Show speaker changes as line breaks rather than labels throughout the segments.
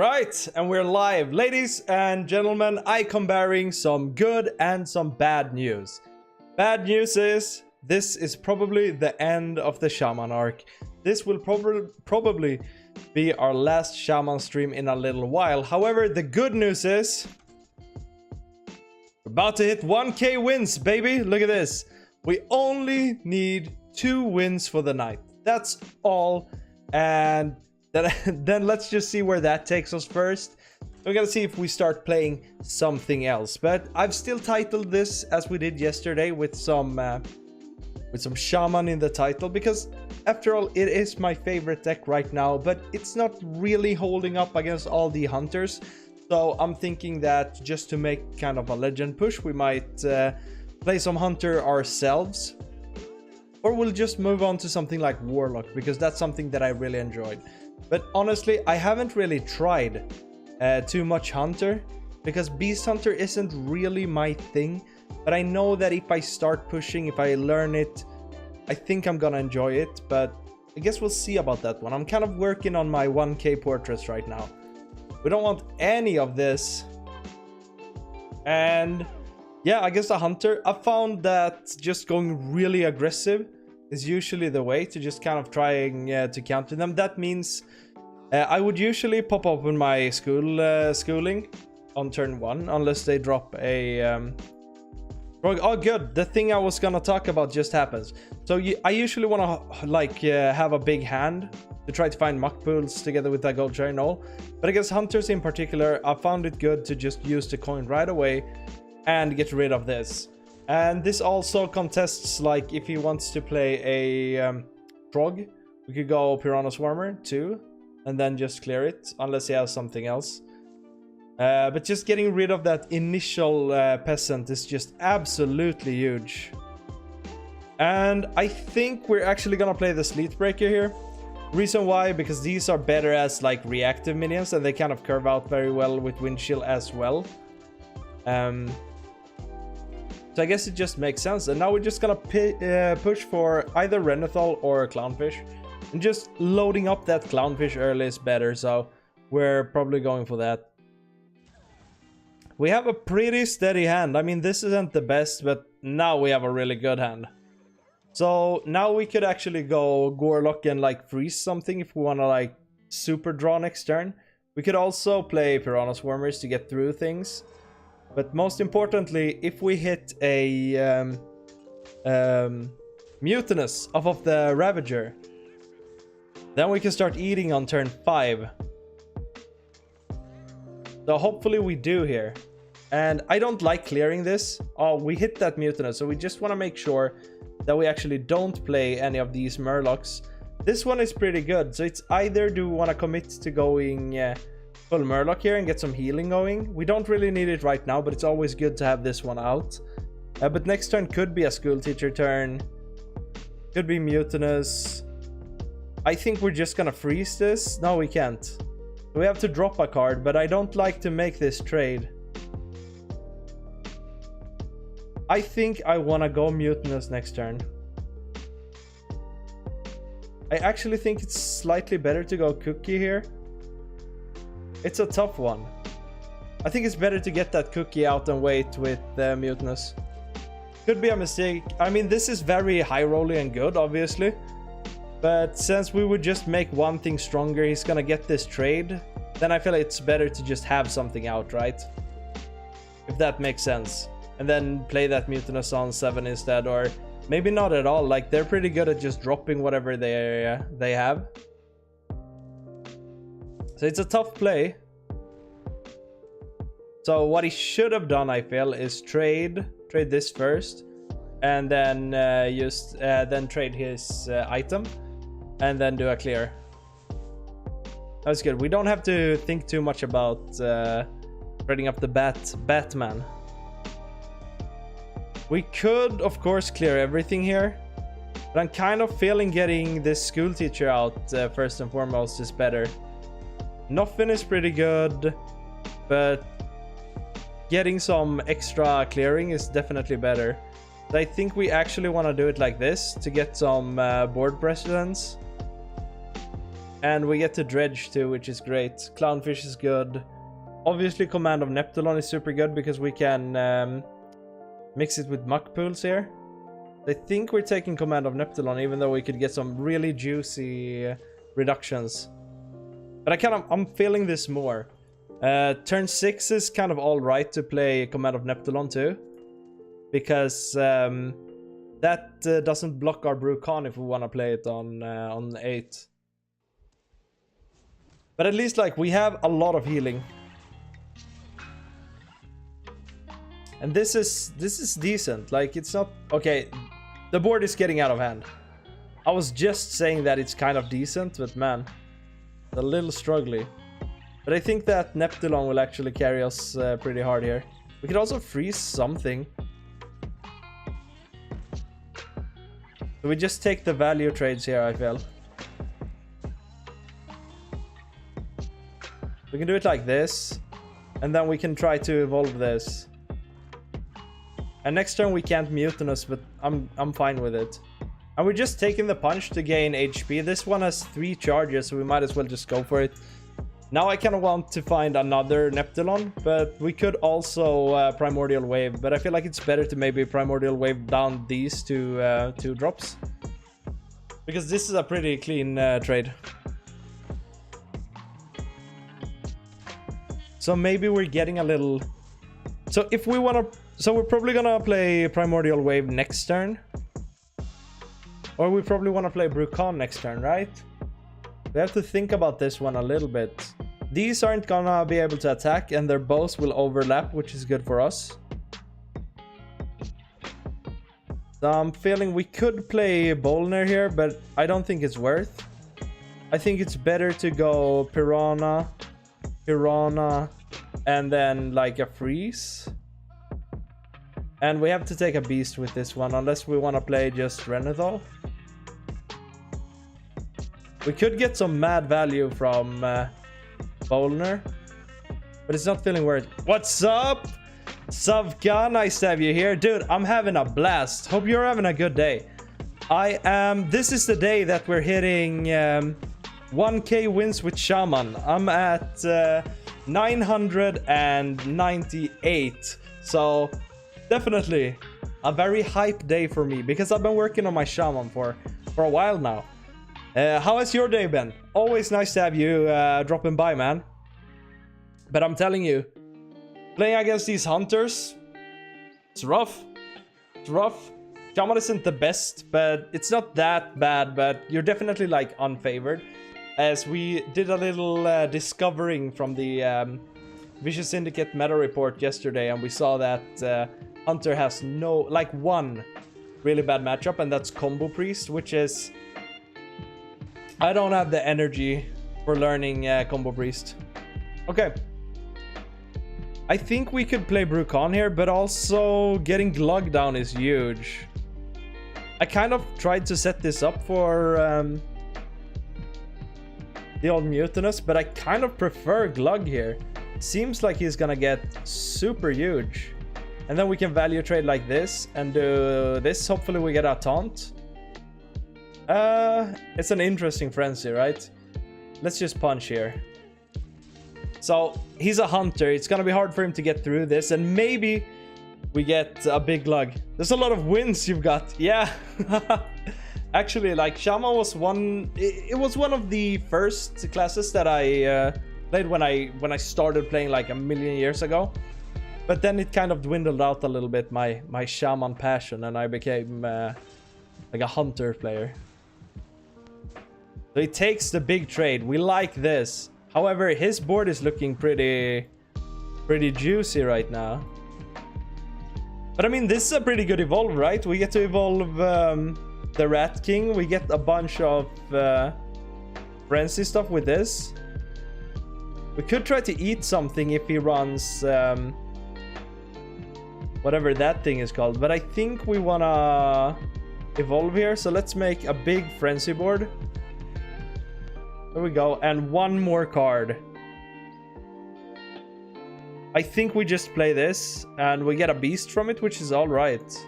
Right, and we're live. Ladies and gentlemen, I come bearing some good and some bad news. Bad news is, this is probably the end of the Shaman arc. This will probably be our last Shaman stream in a little while. However, the good news is, we're about to hit 1k wins, baby. Look at this. We only need 2 wins for the night. That's all. And then let's just see where that takes us first. We're gonna see if we start playing something else. But I've still titled this as we did yesterday with some Shaman in the title, because after all, it is my favorite deck right now, but it's not really holding up against all the hunters. So I'm thinking that just to make kind of a legend push, we might play some hunter ourselves. Or we'll just move on to something like Warlock, because that's something that I really enjoyed. But honestly, I haven't really tried too much Hunter, because Beast Hunter isn't really my thing. But I know that if I start pushing, if I learn it, I think I'm gonna enjoy it. But I guess we'll see about that one. I'm kind of working on my 1k portraits right now. We don't want any of this. And yeah, I guess the Hunter, I found that just going really aggressive is usually the way to just kind of trying to counter them. That means I would usually pop open my schooling on turn 1, unless they drop a oh good, the thing I was gonna talk about just happens. So I usually want to like have a big hand to try to find muck pools together with that gold cherry knoll. But I guess hunters in particular, I found it good to just use the coin right away and get rid of this. And this also contests, like, if he wants to play a Trog, we could go Piranha Swarmer 2 and then just clear it, unless he has something else. But just getting rid of that initial peasant is just absolutely huge. And I think we're actually gonna play the Sleet Breaker here. Reason why, because these are better as like reactive minions, and they kind of curve out very well with Wind Chill as well. So I guess it just makes sense. And now we're just gonna push for either Renathal or Clownfish. And just loading up that Clownfish early is better, so we're probably going for that. We have a pretty steady hand. I mean, this isn't the best, but now we have a really good hand. So now we could actually go Gorlock and like freeze something if we want to like super draw next turn. We could also play Piranha Swarmers to get through things. But most importantly, if we hit a Mutinous off of the Ravager, then we can start eating on turn 5. So hopefully we do here. And I don't like clearing this. Oh, we hit that Mutinous, so we just want to make sure that we actually don't play any of these Murlocs. This one is pretty good, so it's either do we want to commit to going full Murloc here and get some healing going. We don't really need it right now, but it's always good to have this one out. But next turn could be a School Teacher turn. Could be Mutinous. I think we're just gonna freeze this. No, we can't. We have to drop a card, but I don't like to make this trade. I think I want to go Mutinous next turn. I actually think it's slightly better to go Cookie here. It's a tough one. I think it's better to get that Cookie out and wait with Mutinous. Could be a mistake. I mean, this is very high rolling and good, obviously. But since we would just make one thing stronger, he's gonna get this trade. Then I feel like it's better to just have something out, right? If that makes sense. And then play that Mutinous on 7 instead, or maybe not at all. Like, they're pretty good at just dropping whatever they have. So it's a tough play. So what he should have done, I feel, is trade this first, and then then trade his item, and then do a clear. That's good. We don't have to think too much about trading up the Batman. We could, of course, clear everything here, but I'm kind of feeling getting this School Teacher out first and foremost is better. Nothing is pretty good, but getting some extra clearing is definitely better. But I think we actually want to do it like this to get some board precedence. And we get to dredge too, which is great. Clownfish is good. Obviously, Command of Neptulon is super good because we can mix it with muck pools here. I think we're taking Command of Neptulon, even though we could get some really juicy reductions. But I'm feeling this more. Turn 6 is kind of alright to play Command of Neptulon too. Because that doesn't block our Brucon if we want to play it on 8. But at least, like, we have a lot of healing. And this is decent. Like, it's not... Okay, the board is getting out of hand. I was just saying that it's kind of decent, but man, it's a little struggly. But I think that Neptulon will actually carry us pretty hard here. We could also freeze something. So we just take the value trades here, I feel. We can do it like this. And then we can try to evolve this. And next turn we can't Mutinous, but I'm fine with it. And we're just taking the punch to gain HP. This one has 3 charges, so we might as well just go for it. Now I kind of want to find another Neptulon, but we could also Primordial Wave. But I feel like it's better to maybe Primordial Wave down these two drops. Because this is a pretty clean trade. So maybe we're getting a little... So if we want to... So we're probably gonna play Primordial Wave next turn. Or we probably want to play Brucon next turn, right? We have to think about this one a little bit. These aren't gonna be able to attack, and their bows will overlap, which is good for us. So I'm feeling we could play Bolner here, but I don't think it's worth. I think it's better to go Piranha, and then like a freeze. And we have to take a beast with this one, unless we want to play just Renethal. We could get some mad value from Bolner, but it's not feeling worth it. What's up, Savka? Nice to have you here. Dude, I'm having a blast. Hope you're having a good day. I am... This is the day that we're hitting 1k wins with Shaman. I'm at 998. So... Definitely a very hype day for me, because I've been working on my Shaman for a while now. How has your day been? Always nice to have you dropping by, man. But I'm telling you, playing against these hunters, it's rough. It's rough. Shaman isn't the best, but it's not that bad, but you're definitely like unfavored. As we did a little discovering from the Vicious Syndicate meta report yesterday, and we saw that Hunter has one really bad matchup, and that's Combo Priest, which is... I don't have the energy for learning Combo Priest. Okay. I think we could play Brucon here, but also getting Glug down is huge. I kind of tried to set this up for the old Mutinous, but I kind of prefer Glug here. Seems like he's gonna get super huge. And then we can value trade like this and do this. Hopefully we get a taunt. It's an interesting frenzy, right? Let's just punch here. So he's a hunter. It's gonna be hard for him to get through this, and maybe we get a big Glug. There's a lot of wins you've got. Yeah. Actually, like, Shaman was one... It was one of the first classes that I played when I started playing like a million years ago. But then it kind of dwindled out a little bit, my Shaman passion, and I became like a hunter player. So he takes the big trade. We like this. However, his board is looking pretty juicy right now. But I mean, this is a pretty good evolve, right? We get to evolve the Rat King. We get a bunch of frenzy stuff with this. We could try to eat something if he runs whatever that thing is called. But I think we wanna evolve here. So let's make a big frenzy board. There we go. And one more card. I think we just play this and we get a beast from it, which is alright.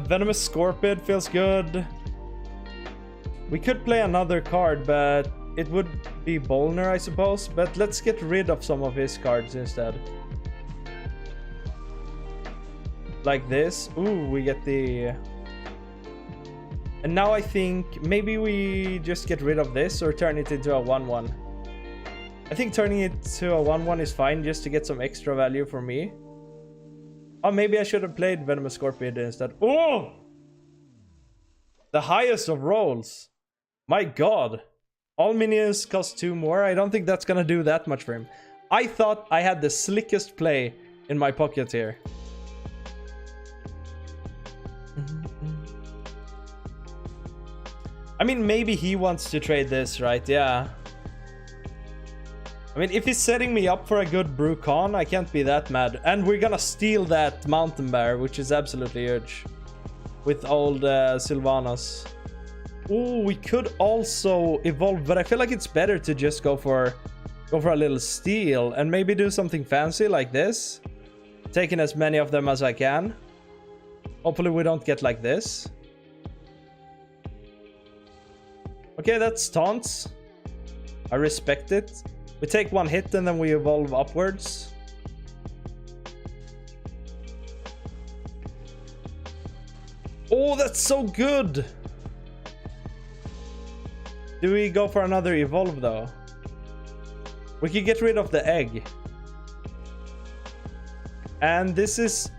Venomous Scorpion feels good. We could play another card, but it would be Bolner, I suppose. But let's get rid of some of his cards instead. Like this. Ooh, we get the... And now I think maybe we just get rid of this or turn it into a 1-1. I think turning it to a 1-1 is fine just to get some extra value for me. Oh, maybe I should have played Venomous Scorpion instead. Oh! The highest of rolls. My god. All minions cost 2 more. I don't think that's gonna do that much for him. I thought I had the slickest play in my pocket here. I mean, maybe he wants to trade this, right? Yeah. I mean, if he's setting me up for a good Brucon, I can't be that mad. And we're gonna steal that Mountain Bear, which is absolutely huge. With old Sylvanas. Ooh, we could also evolve, but I feel like it's better to just go for a little steal and maybe do something fancy like this. Taking as many of them as I can. Hopefully we don't get like this. Okay, that's taunts. I respect it. We take 1 hit and then we evolve upwards. Oh, that's so good! Do we go for another evolve though? We could get rid of the egg. And this is...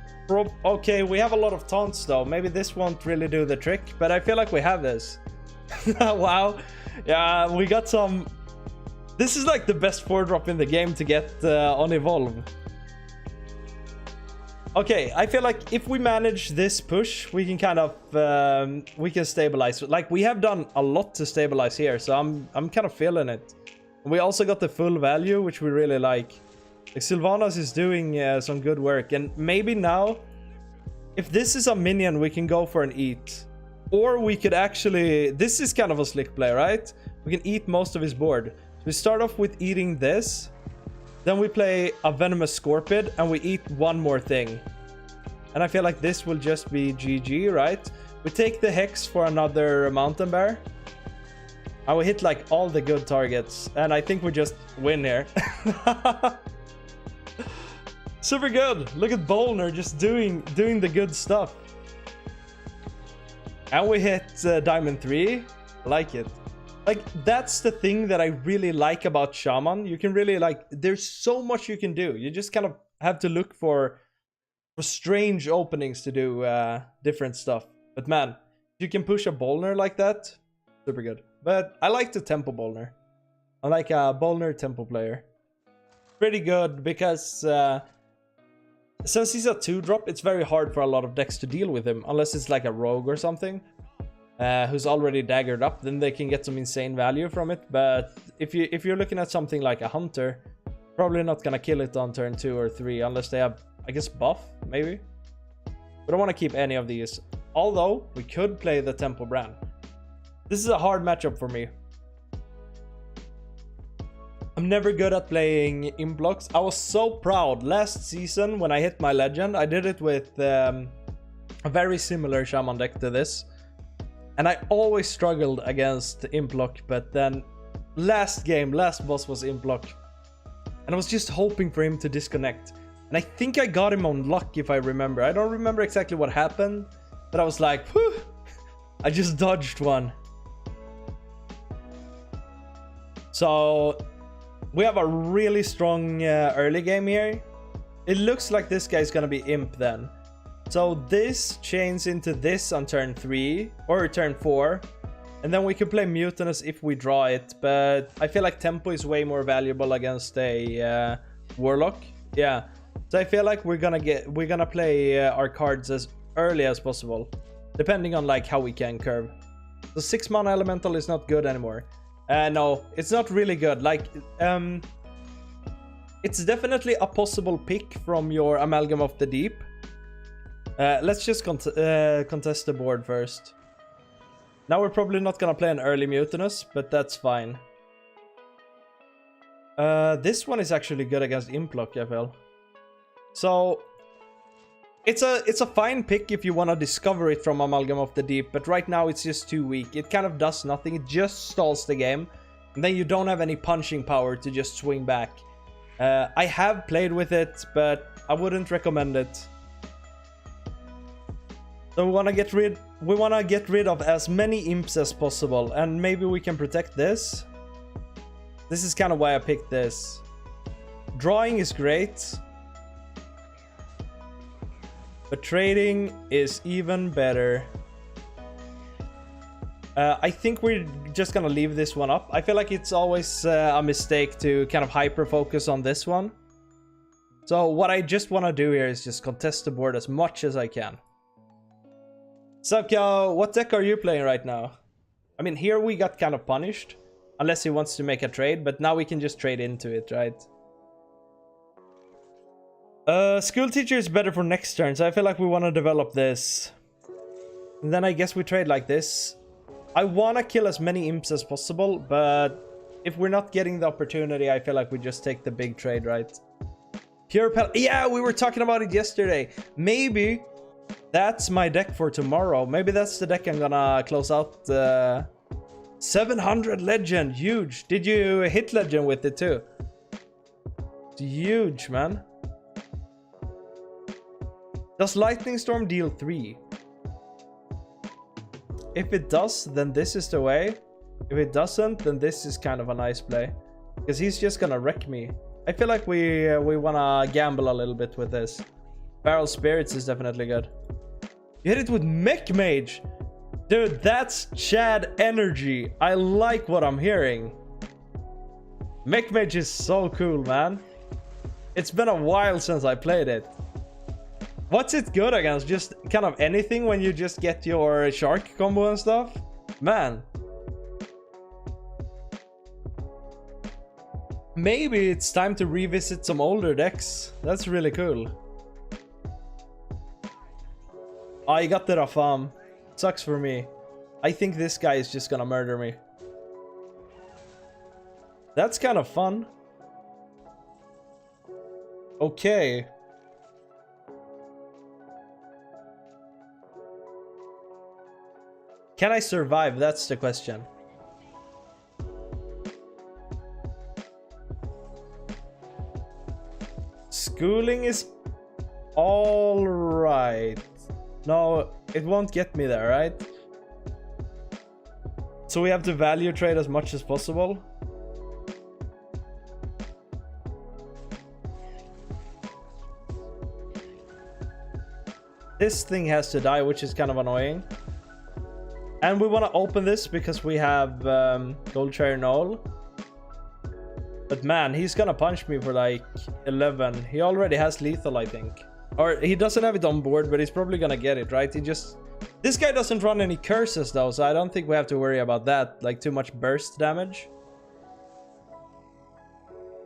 Okay, we have a lot of taunts though. Maybe this won't really do the trick, but I feel like we have this. Wow. Yeah, we got some... This is like the best 4-drop in the game to get on evolve. Okay, I feel like if we manage this push, we can kind of we can stabilize. Like, we have done a lot to stabilize here, so I'm kind of feeling it. We also got the full value, which we really like. Like, Sylvanas is doing some good work, and maybe now, if this is a minion, we can go for an eat. Or we could actually... This is kind of a slick play, right? We can eat most of his board. So we start off with eating this. Then we play a Venomous Scorpion, and we eat one more thing. And I feel like this will just be GG, right? We take the Hex for another Mountain Bear. And we hit like all the good targets. And I think we just win here. Super good. Look at Bolner just doing the good stuff. And we hit Diamond 3. Like it. Like, that's the thing that I really like about Shaman. You can really, like, there's so much you can do. You just kind of have to look for strange openings to do different stuff. But man, you can push a Bolner like that. Super good. But I like the tempo Bolner. I like a Bolner tempo player. Pretty good because since he's a 2-drop, it's very hard for a lot of decks to deal with him. Unless it's like a rogue or something. Who's already daggered up, then they can get some insane value from it. But if you're looking at something like a hunter, probably not gonna kill it on turn 2 or 3 unless they have, I guess, buff, maybe. We don't want to keep any of these. Although, we could play the Tempo Brand. This is a hard matchup for me. I'm never good at playing Imblocks. I was so proud last season when I hit my legend. I did it with a very similar Shaman deck to this. And I always struggled against Implock, but then last boss was Implock. And I was just hoping for him to disconnect. And I think I got him on luck, if I remember. I don't remember exactly what happened, but I was like, whew, I just dodged one. So we have a really strong early game here. It looks like this guy's gonna be Imp then. So this chains into this on turn 3 or turn 4. And then we can play Mutinous if we draw it. But I feel like Tempo is way more valuable against a Warlock. Yeah. So I feel like we're gonna play our cards as early as possible. Depending on like how we can curve. The 6-mana Elemental is not good anymore. No, it's not really good. Like, it's definitely a possible pick from your Amalgam of the Deep. Let's just contest the board first. Now we're probably not gonna play an early Mutinous, but that's fine. This one is actually good against Implock, I feel. So, It's a fine pick if you want to discover it from Amalgam of the Deep, but right now it's just too weak. It kind of does nothing. It just stalls the game. And then you don't have any punching power to just swing back. I have played with it, but I wouldn't recommend it. So we want to get rid of as many imps as possible, and maybe we can protect this. This is kind of why I picked this. Drawing is great, but trading is even better. I think we're just gonna leave this one up. I feel like it's always a mistake to kind of hyper focus on this one. So what I just want to do here is just contest the board as much as I can. Subko, what deck are you playing right now? I mean, here we got kind of punished. Unless he wants to make a trade, but now we can just trade into it, right? School teacher is better for next turn, so I feel like we want to develop this. And then I guess we trade like this. I want to kill as many imps as possible, but if we're not getting the opportunity, I feel like we just take the big trade, right? Yeah, we were talking about it yesterday. Maybe that's my deck for tomorrow. Maybe that's the deck I'm gonna close out. 700 legend, huge. Did you hit legend with it too? It's huge, man. Does Lightning Storm deal 3? If it does, then this is the way. If it doesn't, then this is kind of a nice play. Because he's just gonna wreck me. I feel like we wanna gamble a little bit with this. Barrel Spirits is definitely good. You hit it with Mech Mage! Dude, that's Chad energy. I like what I'm hearing. Mech Mage is so cool, man. It's been a while since I played it. What's it good against? Just kind of anything when you just get your shark combo and stuff? Man. Maybe it's time to revisit some older decks. That's really cool. Oh, I got the Rafam. Sucks for me. I think this guy is just gonna murder me. That's kind of fun. Okay. Can I survive? That's the question. Schooling is all right. No, it won't get me there, right? So we have to value trade as much as possible. This thing has to die, which is kind of annoying. And we want to open this because we have Gold Chair Null. But man, he's gonna punch me for like 11. He already has lethal, I think. Or he doesn't have it on board, but he's probably gonna get it, right? This guy doesn't run any curses though, so I don't think we have to worry about that. Like too much burst damage.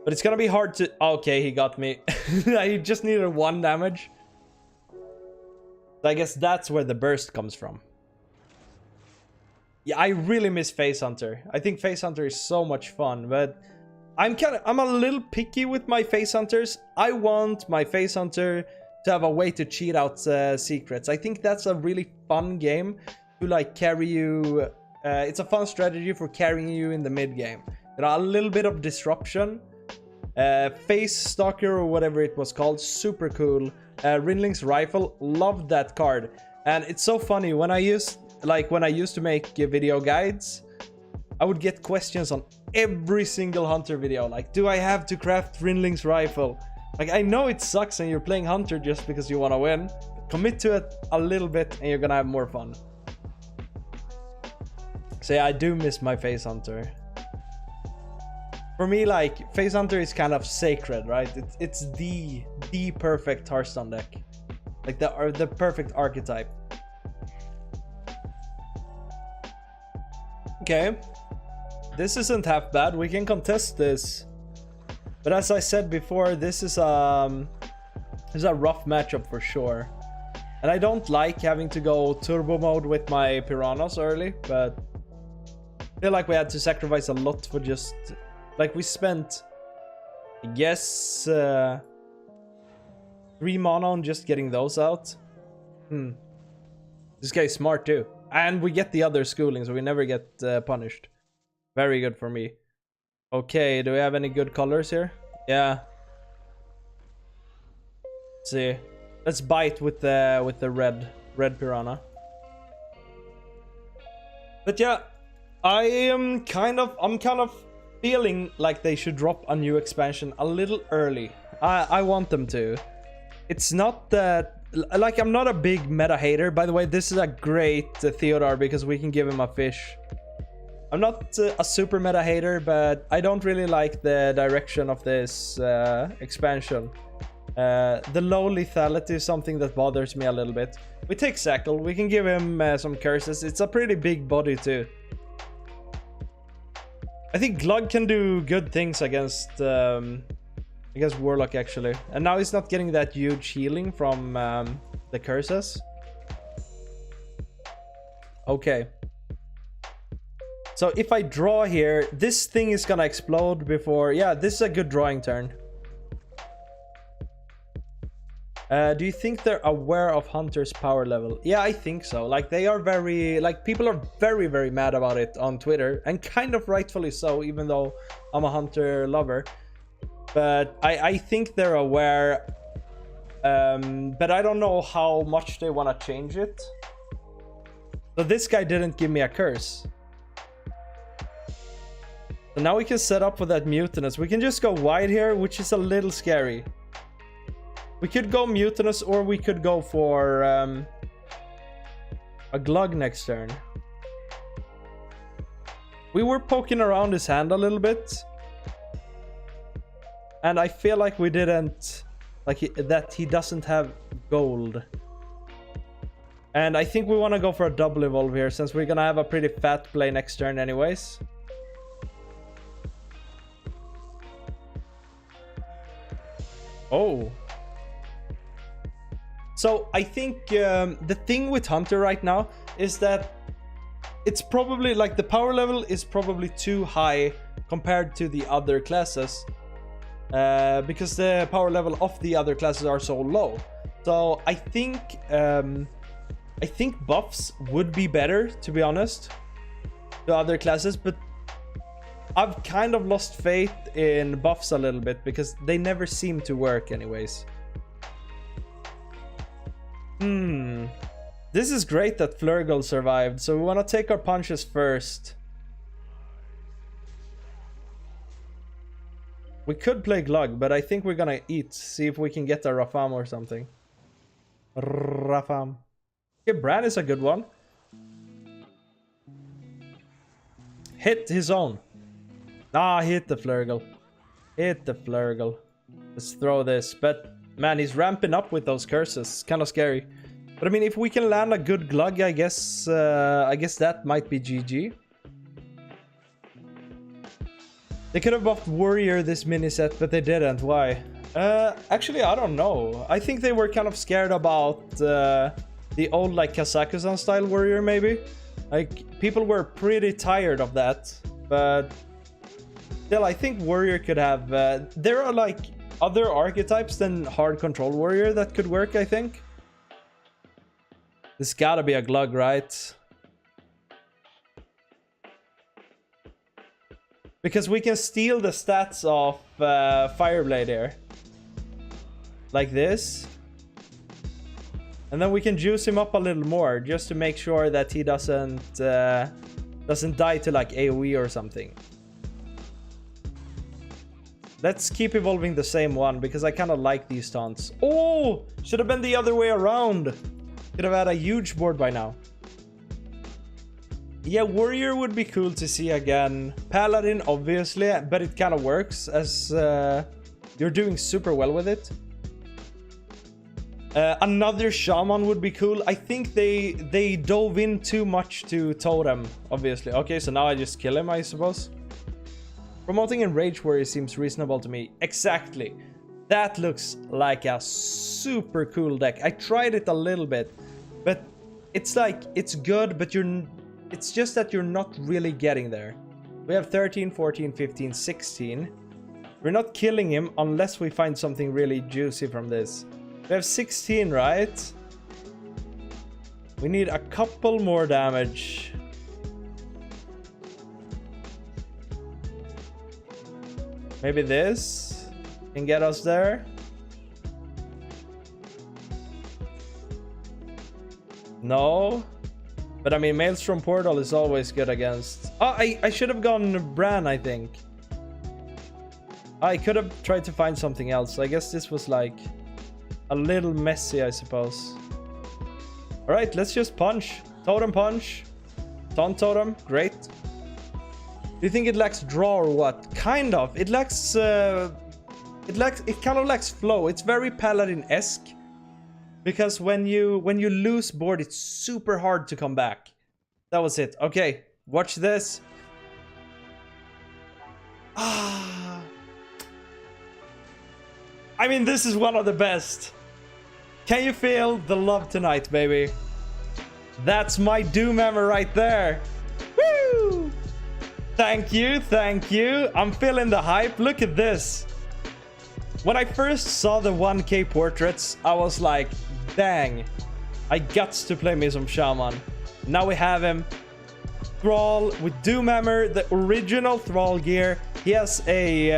But it's gonna be hard to... Okay, he got me. He just needed 1 damage. So I guess that's where the burst comes from. Yeah, I really miss Face Hunter. I think Face Hunter is so much fun, but I'm a little picky with my Face Hunters. I want my Face Hunter to have a way to cheat out secrets. I think that's a really fun game to like carry you. It's a fun strategy for carrying you in the mid game. There are a little bit of disruption. Face Stalker or whatever it was called, super cool. Rinling's Rifle, loved that card. And it's so funny when I used to make video guides, I would get questions on every single Hunter video. Like, do I have to craft Rinling's Rifle? Like, I know it sucks and you're playing Hunter just because you want to win. Commit to it a little bit and you're gonna have more fun. So yeah, I do miss my Face Hunter. For me, like, Face Hunter is kind of sacred, right? It's the perfect Hearthstone deck. Like, the perfect archetype. Okay. This isn't half bad. We can contest this. But as I said before, this is a rough matchup for sure. And I don't like having to go turbo mode with my piranhas early, but I feel like we had to sacrifice a lot for just... Like, we spent, I guess, 3 mana on just getting those out. This guy's smart too. And we get the other schooling, so we never get punished. Very good for me. Okay, do we have any good colors here? Yeah. Let's see. Let's bite with the red piranha. But yeah, I'm kind of feeling like they should drop a new expansion a little early. I want them to. It's not that, like, I'm not a big meta hater. By the way, this is a great Theodore because we can give him a fish. I'm not a super meta hater, but I don't really like the direction of this expansion. The low lethality is something that bothers me a little bit. We take Sackle. We can give him some curses. It's a pretty big body too. I think Glug can do good things against Warlock actually. And now he's not getting that huge healing from the curses. Okay. So if I draw here, this thing is gonna explode before... Yeah, this is a good drawing turn. Do you think they're aware of Hunter's power level? Yeah, I think so. Like, they are very... Like, people are very, very mad about it on Twitter. And kind of rightfully so, even though I'm a Hunter lover. But I think they're aware. But I don't know how much they want to change it. So this guy didn't give me a curse. So now we can set up for that Mutinous. We can just go wide here, which is a little scary. We could go Mutinous, or we could go for a Glug next turn. We were poking around his hand a little bit. And I feel like we didn't... Like, that he doesn't have gold. And I think we want to go for a double evolve here, since we're going to have a pretty fat play next turn anyways. Oh. So I think the thing with Hunter right now is that it's probably like the power level is probably too high compared to the other classes. Because the power level of the other classes are so low. So I think buffs would be better, to be honest, to other classes, but I've kind of lost faith in buffs a little bit because they never seem to work anyways. This is great that Flurgle survived, so we want to take our punches first. We could play Glug, but I think we're gonna eat. See if we can get a Rafam or something. Rafam. Okay, Bran is a good one. Hit his own. Ah, hit the Flurgle. Hit the Flurgle. Let's throw this. But, man, he's ramping up with those curses. It's kind of scary. But, I mean, if we can land a good Glug, I guess that might be GG. They could have buffed Warrior this mini set, but they didn't. Why? Actually, I don't know. I think they were kind of scared about the old, like, Kazakhstan style Warrior, maybe. Like, people were pretty tired of that. But still, I think Warrior could have... there are, like, other archetypes than Hard Control Warrior that could work, I think. This gotta be a Glug, right? Because we can steal the stats of Fireblade here. Like this. And then we can juice him up a little more, just to make sure that he doesn't die to like AoE or something. Let's keep evolving the same one, because I kind of like these taunts. Oh! Should have been the other way around. Could have had a huge board by now. Yeah, Warrior would be cool to see again. Paladin, obviously, but it kind of works, as you're doing super well with it. Another Shaman would be cool. I think they dove in too much to Totem, obviously. Okay, so now I just kill him, I suppose. Promoting Enrage Warrior seems reasonable to me. Exactly. That looks like a super cool deck. I tried it a little bit, but it's like, it's good, but it's just that you're not really getting there. We have 13, 14, 15, 16. We're not killing him unless we find something really juicy from this. We have 16, right? We need a couple more damage. Maybe this can get us there. No. But I mean, Maelstrom Portal is always good against... Oh, I should have gone Bran, I think. I could have tried to find something else. I guess this was like a little messy, I suppose. Alright, let's just punch. Totem punch. Taunt totem. Great. Do you think it lacks draw or what? Kind of. It lacks... It kind of lacks flow. It's very Paladin-esque. Because when you lose board, it's super hard to come back. That was it. Okay, watch this. Ah. I mean, this is one of the best. Can you feel the love tonight, baby? That's my Doom Hammer right there. Woo! Thank you, thank you. I'm feeling the hype. Look at this. When I first saw the 1K portraits, I was like, dang, I guts to play me some Shaman. Now we have him. Thrall with Doom Hammer, the original Thrall gear. He has a...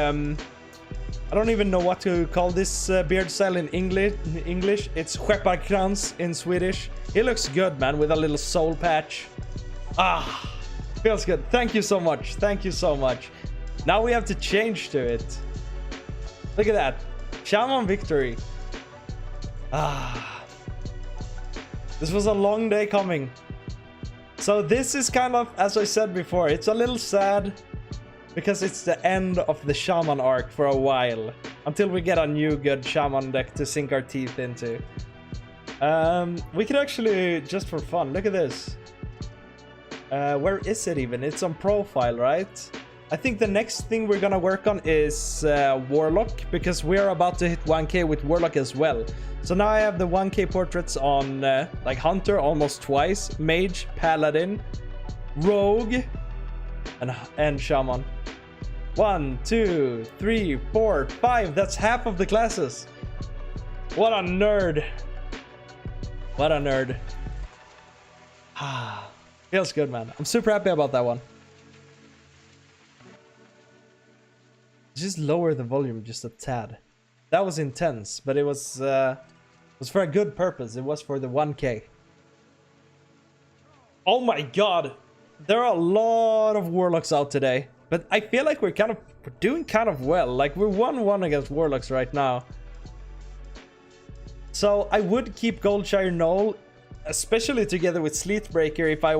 I don't even know what to call this beard style in English. It's Skepparkrans in Swedish. He looks good, man, with a little soul patch. Ah, feels good. Thank you so much. Thank you so much. Now we have to change to it. Look at that. Shaman victory. Ah. This was a long day coming. So this is kind of, as I said before, it's a little sad because it's the end of the Shaman arc for a while. Until we get a new good Shaman deck to sink our teeth into. We could actually, just for fun, look at this. Where is it even? It's on profile, right? I think the next thing we're gonna work on is Warlock, because we're about to hit 1K with Warlock as well. So now I have the 1K portraits on like Hunter almost twice, Mage, Paladin, Rogue, and Shaman. 1, 2, 3, 4, 5. That's half of the classes. What a nerd. What a nerd. Ah, feels good, man. I'm super happy about that one. Just lower the volume just a tad. That was intense, but it was for a good purpose. It was for the 1K. Oh my god, there are a lot of Warlocks out today, but I feel like we're doing kind of well. Like we're 1-1 against Warlocks right now. So I would keep Goldshire Knoll, especially together with Sleetbreaker if I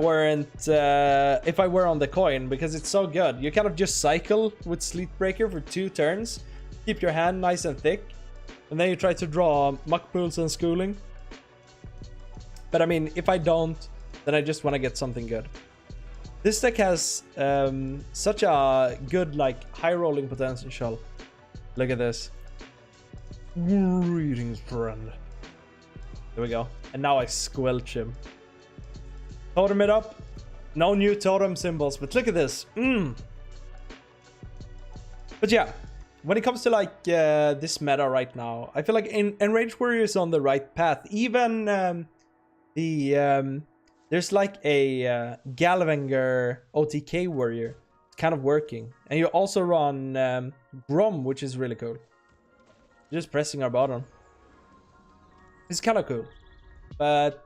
were on the coin, because it's so good. You kind of just cycle with Sleetbreaker for 2 turns, keep your hand nice and thick, and then you try to draw Muck Pools and Schooling. But I mean, if I don't, then I just want to get something good. This deck has such a good like high rolling potential. Look at this. Greetings, friend. There we go. And now I squelch him. Totem it up. No new totem symbols, but look at this. But yeah, when it comes to like this meta right now, I feel like Enraged Warrior is on the right path. Even there's like a Galvanger OTK Warrior. It's kind of working. And you also run Grom, which is really cool. Just pressing our button. It's kind of cool. But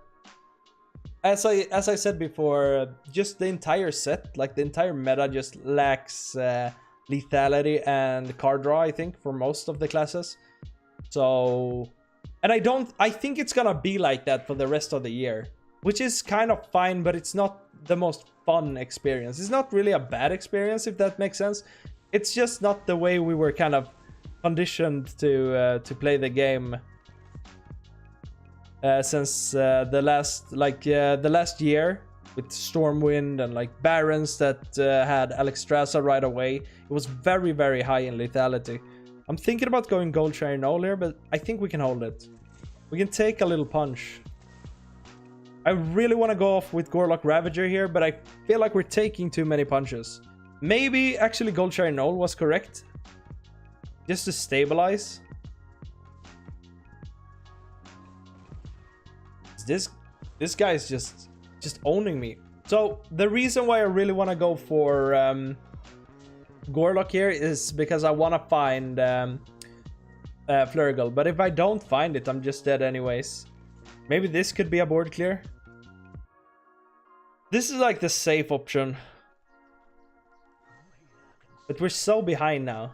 as I said before, just the entire set, like the entire meta just lacks lethality and card draw, I think, for most of the classes. So, and I think it's gonna be like that for the rest of the year, which is kind of fine, but it's not the most fun experience. It's not really a bad experience, if that makes sense. It's just not the way we were kind of conditioned to play the game since the last year with Stormwind and like Barons that had Alexstrasza right away. It was very, very high in lethality. I'm thinking about going Goldshire Knoll here, but I think we can hold it. We can take a little punch. I really want to go off with Gorlock Ravager here, but I feel like we're taking too many punches. Maybe actually Goldshire Knoll was correct. Just to stabilize. This guy is just owning me. So the reason why I really want to go for Gorlock here is because I want to find Flurgle. But if I don't find it, I'm just dead anyways. Maybe this could be a board clear. This is like the safe option. But we're so behind now.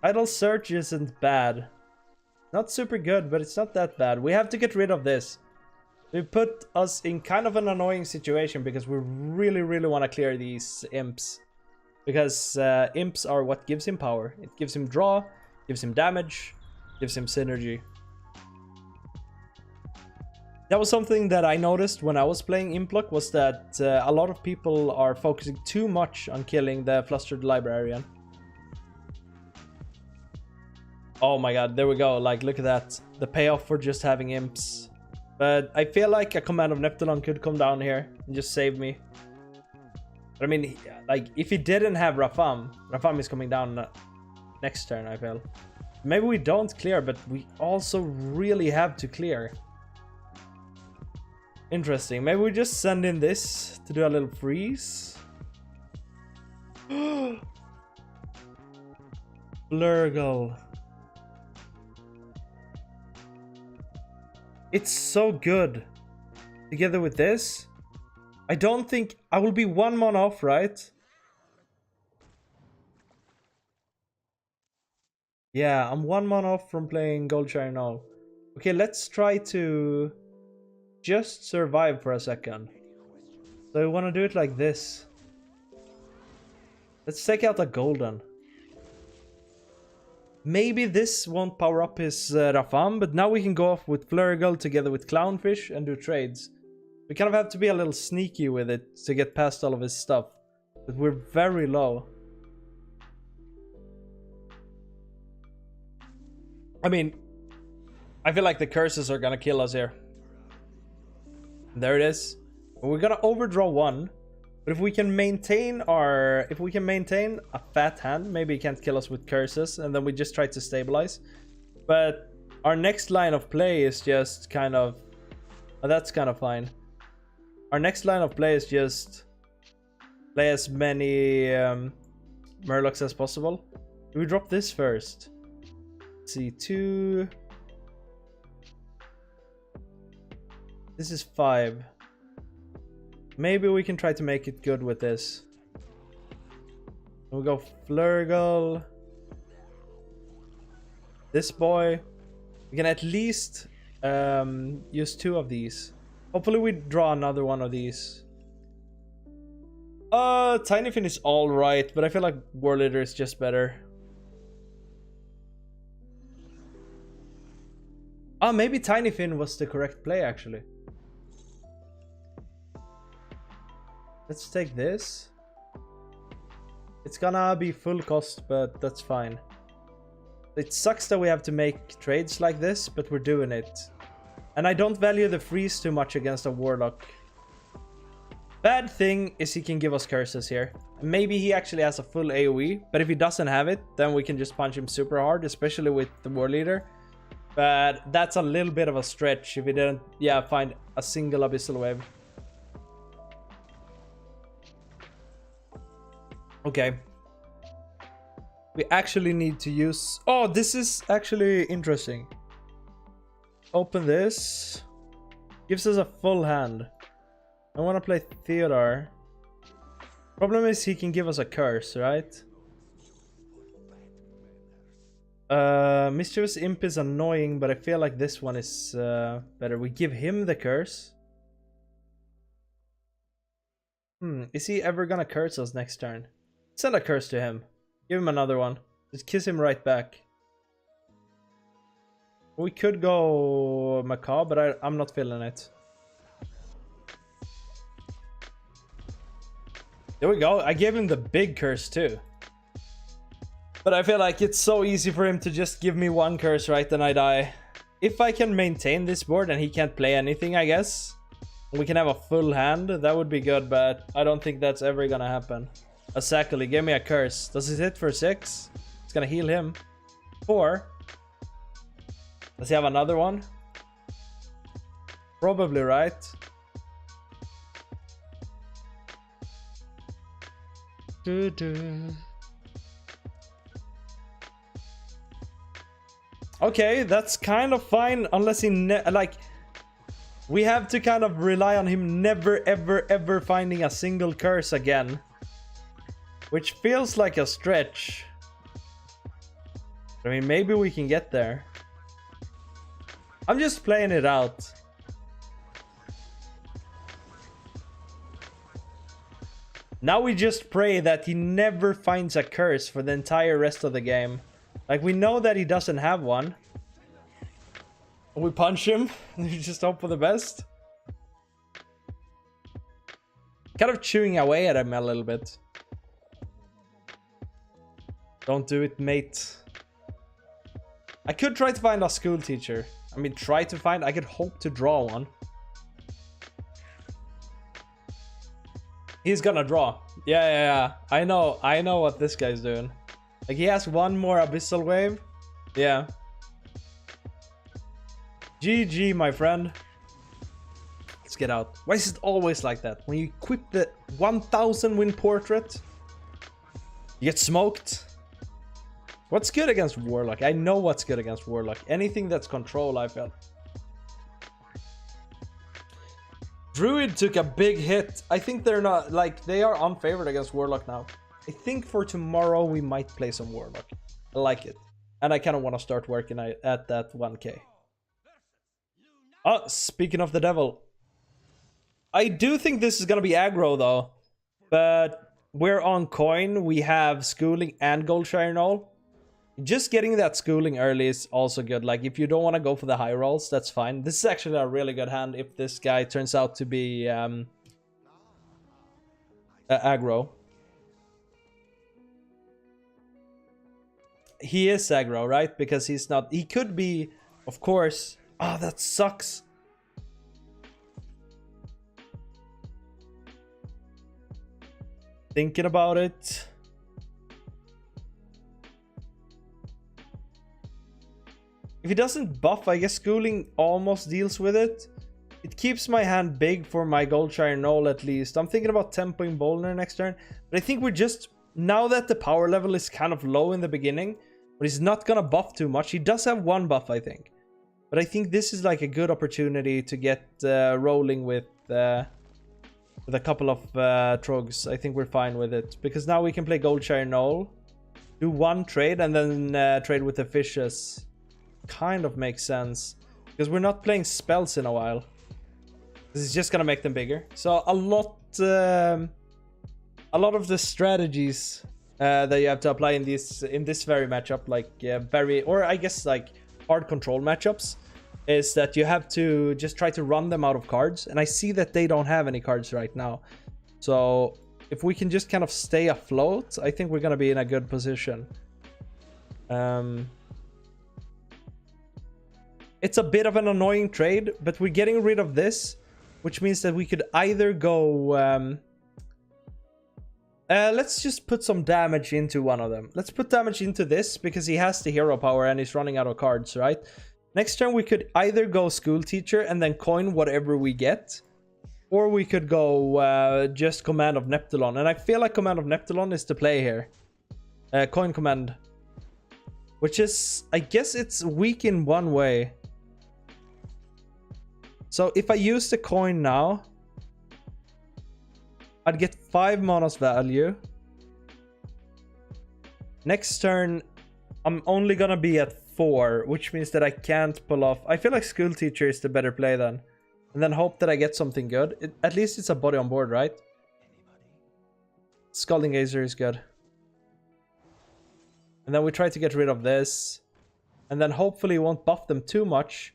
Idle Search isn't bad. Not super good, but it's not that bad. We have to get rid of this. They put us in kind of an annoying situation because we really want to clear these imps. Because imps are what gives him power. It gives him draw, gives him damage, gives him synergy. That was something that I noticed when I was playing Implock, was that a lot of people are focusing too much on killing the Flustered Librarian. Oh my god, there we go. Like, look at that. The payoff for just having imps. But I feel like a Command of Neptulon could come down here and just save me. But I mean, like, if he didn't have Rafam is coming down next turn, I feel. Maybe we don't clear, but we also really have to clear. Interesting. Maybe we just send in this to do a little freeze. Blurgle. It's so good. Together with this, I don't think I will be 1 mon off, right? Yeah, I'm 1 mon off from playing Gold Shire now. Okay, let's try to just survive for a second. So I want to do it like this. Let's take out a golden. Maybe this won't power up his Rafam, but now we can go off with Flurgle together with Clownfish and do trades. We kind of have to be a little sneaky with it to get past all of his stuff. But we're very low. I mean, I feel like the curses are gonna kill us here. There it is. We're gonna overdraw 1. But if we can maintain a fat hand, maybe he can't kill us with curses, and then we just try to stabilize. But our next line of play is just kind of... Oh, that's kind of fine. Our next line of play is just play as many Murlocs as possible. Do we drop this first? Let's see, 2... This is 5. Maybe we can try to make it good with this. We'll go Flurgle. This boy. We can at least use 2 of these. Hopefully we draw another one of these. Tiny Fin is alright, but I feel like War Leader is just better. Maybe Tiny Fin was the correct play actually. Let's take this. It's gonna be full cost, but that's fine. It sucks that we have to make trades like this, but we're doing it. And I don't value the freeze too much against a Warlock. Bad thing is he can give us curses here. Maybe he actually has a full AoE, but if he doesn't have it, then we can just punch him super hard, especially with the War Leader. But that's a little bit of a stretch if he didn't, find a single Abyssal Wave. Okay. We actually need to use... Oh, this is actually interesting. Open this. Gives us a full hand. I want to play Theodore. Problem is he can give us a curse, right? Mischievous Imp is annoying, but I feel like this one is better. We give him the curse. Is he ever gonna curse us next turn? Send a curse to him. Give him another one. Just kiss him right back. We could go Macabre, but I'm not feeling it. There we go. I gave him the big curse too. But I feel like it's so easy for him to just give me 1 curse, right? Then I die. If I can maintain this board and he can't play anything, I guess. We can have a full hand. That would be good, but I don't think that's ever gonna happen. Asakali gave me a curse. Does it hit for 6? It's gonna heal him. 4. Does he have another one? Probably, right? Okay, that's kind of fine, unless he like, we have to kind of rely on him never ever ever finding a single curse again, which feels like a stretch. I mean, maybe we can get there. I'm just playing it out. Now we just pray that he never finds a curse for the entire rest of the game. Like, we know that he doesn't have one. We punch him and we just hope for the best. Kind of chewing away at him a little bit. Don't do it, mate. I could try to find a school teacher. I mean, try to find. I could hope to draw one. He's gonna draw. Yeah. I know what this guy's doing. Like, he has one more abyssal wave. Yeah. GG, my friend. Let's get out. Why is it always like that? When you equip the 1000 win portrait, you get smoked. What's good against Warlock? I know what's good against Warlock. Anything that's control, I felt. Druid took a big hit. I think they're not, like, they are unfavored against Warlock now. I think for tomorrow we might play some Warlock. I like it. And I kind of want to start working at that 1k. Oh, speaking of the devil. I do think this is going to be aggro though. But we're on coin. We have schooling and Goldshire Knoll. Just getting that schooling early is also good. Like, if you don't want to go for the high rolls, that's fine. This is actually a really good hand if this guy turns out to be aggro. He is aggro, right? Because he's not... He could be, of course... Oh, that sucks. Thinking about it... If he doesn't buff, I guess schooling almost deals with it. It keeps my hand big for my Goldshire Knoll at least. I'm thinking about tempoing Boulder next turn. But I think we're just... Now that the power level is kind of low in the beginning, but he's not gonna buff too much. He does have one buff, I think. But I think this is like a good opportunity to get rolling with a couple of Trogs. I think we're fine with it. Because now we can play Goldshire Knoll. Do one trade and then trade with the fishes. Kind of makes sense. Because we're not playing spells in a while. This is just gonna make them bigger. So a lot of the strategies that you have to apply in this very matchup, like or I guess like hard control matchups, is that you have to just try to run them out of cards. And I see that they don't have any cards right now. So if we can just kind of stay afloat, I think we're gonna be in a good position. It's a bit of an annoying trade, but we're getting rid of this, which means that we could either go... let's just put some damage into one of them. Let's put damage into this, because he has the hero power and he's running out of cards, right? Next turn, we could either go School Teacher and then coin whatever we get, or we could go just Command of Neptulon. And I feel like Command of Neptulon is the play here. Coin Command. Which is... I guess it's weak in one way. So if I use the coin now, I'd get 5 mana's value. Next turn, I'm only gonna be at 4, which means that I can't pull off. I feel like School Teacher is the better play then. And then hope that I get something good. At least it's a body on board, right? Scalding Gazer is good. And then we try to get rid of this. And then hopefully it won't buff them too much.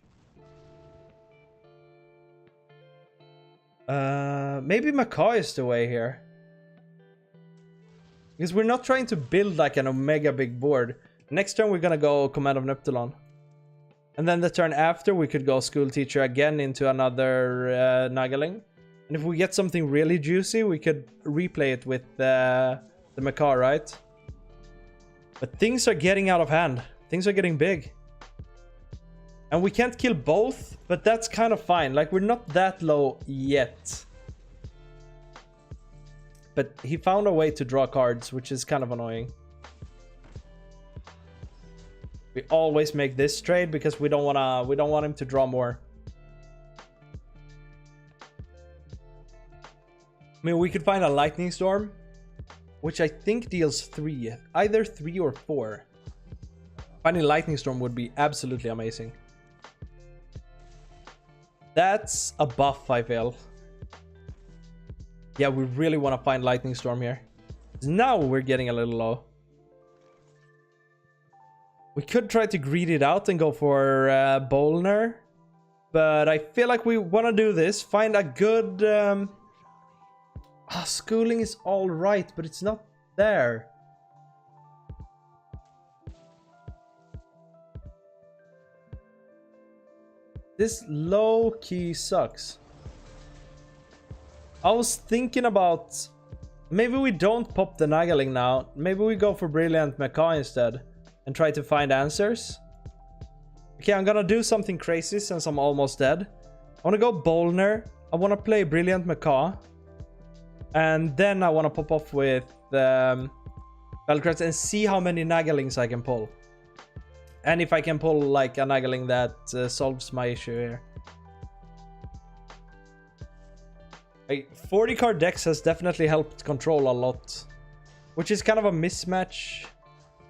Maybe Macaw is the way here. Because we're not trying to build like an Omega big board. Next turn we're gonna go Command of Neptulon. And then the turn after we could go School Teacher again into another Naggling. And if we get something really juicy, we could replay it with the Macaw, right? But things are getting out of hand. Things are getting big. And we can't kill both, but that's kind of fine. Like, we're not that low yet. But he found a way to draw cards, which is kind of annoying. We always make this trade because we don't want him to draw more. I mean, we could find a lightning storm, which I think deals 3, either 3 or 4. Finding lightning storm would be absolutely amazing. That's a buff, I feel. Yeah, we really want to find lightning storm here. Now we're getting a little low. We could try to greed it out and go for Bolner. But I feel like we want to do this. Find a good... schooling is alright, but it's not there. This low-key sucks. I was thinking about... Maybe we don't pop the Nagaling now. Maybe we go for Brilliant Mecha instead. And try to find answers. Okay, I'm gonna do something crazy since I'm almost dead. I wanna go Bolner. I wanna play Brilliant Mecha. And then I wanna pop off with Velcrest and see how many Nagalings I can pull. And if I can pull like a Nagaling that solves my issue here. A 40 card decks has definitely helped control a lot. Which is kind of a mismatch.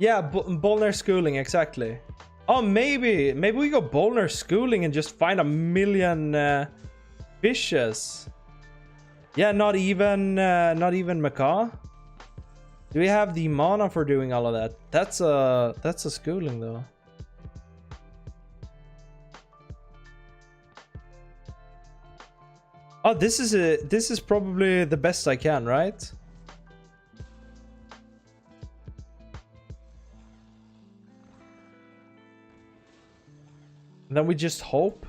Yeah, Bolner Schooling, exactly. Oh, maybe we go Bolner Schooling and just find a million fishes. Yeah, not even Mecha. Do we have the mana for doing all of that? That's a Schooling though. Oh, this is probably the best I can, right? And then we just hope